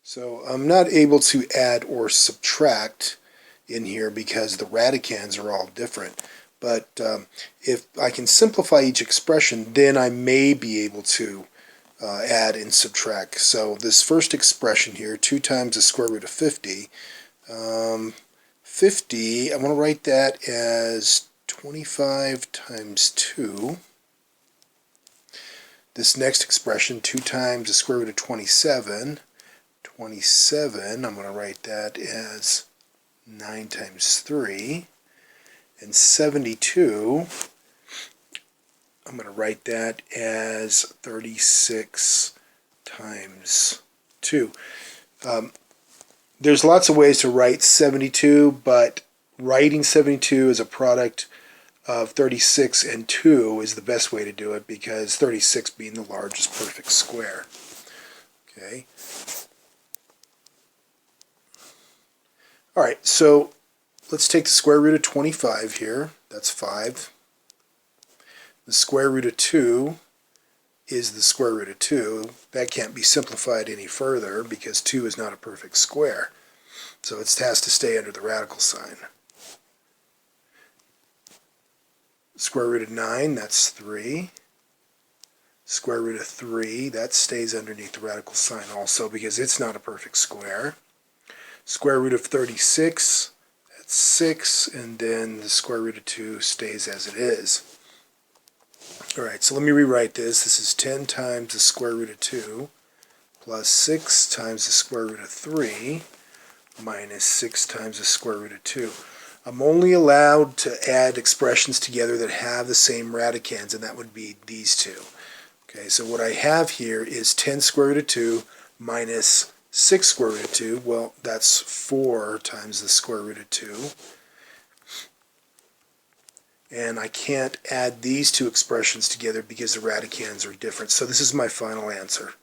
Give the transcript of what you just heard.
So I'm not able to add or subtract in here because the radicands are all different. But if I can simplify each expression, then I may be able to add and subtract. So this first expression here, 2 times the square root of 50, 50, I'm going to write that as 25 times 2. This next expression, 2 times the square root of 27, 27, I'm going to write that as 9 times 3. And 72, I'm going to write that as 36 times 2. There's lots of ways to write 72, but writing 72 as a product of 36 and 2 is the best way to do it, because 36 being the largest perfect square. Okay. All right, so let's take the square root of 25 here. That's 5. The square root of 2 is the square root of 2. That can't be simplified any further because 2 is not a perfect square. So it has to stay under the radical sign. Square root of 9, that's 3. Square root of 3, that stays underneath the radical sign also because it's not a perfect square. Square root of 36, that's 6, and then the square root of 2 stays as it is. Alright, so let me rewrite this. This is 10 times the square root of 2 plus 6 times the square root of 3 minus 6 times the square root of 2. I'm only allowed to add expressions together that have the same radicands, and that would be these two. Okay, so what I have here is 10 square root of 2 minus 6 square root of 2. Well, that's 4 times the square root of 2. And I can't add these two expressions together because the radicands are different. So this is my final answer.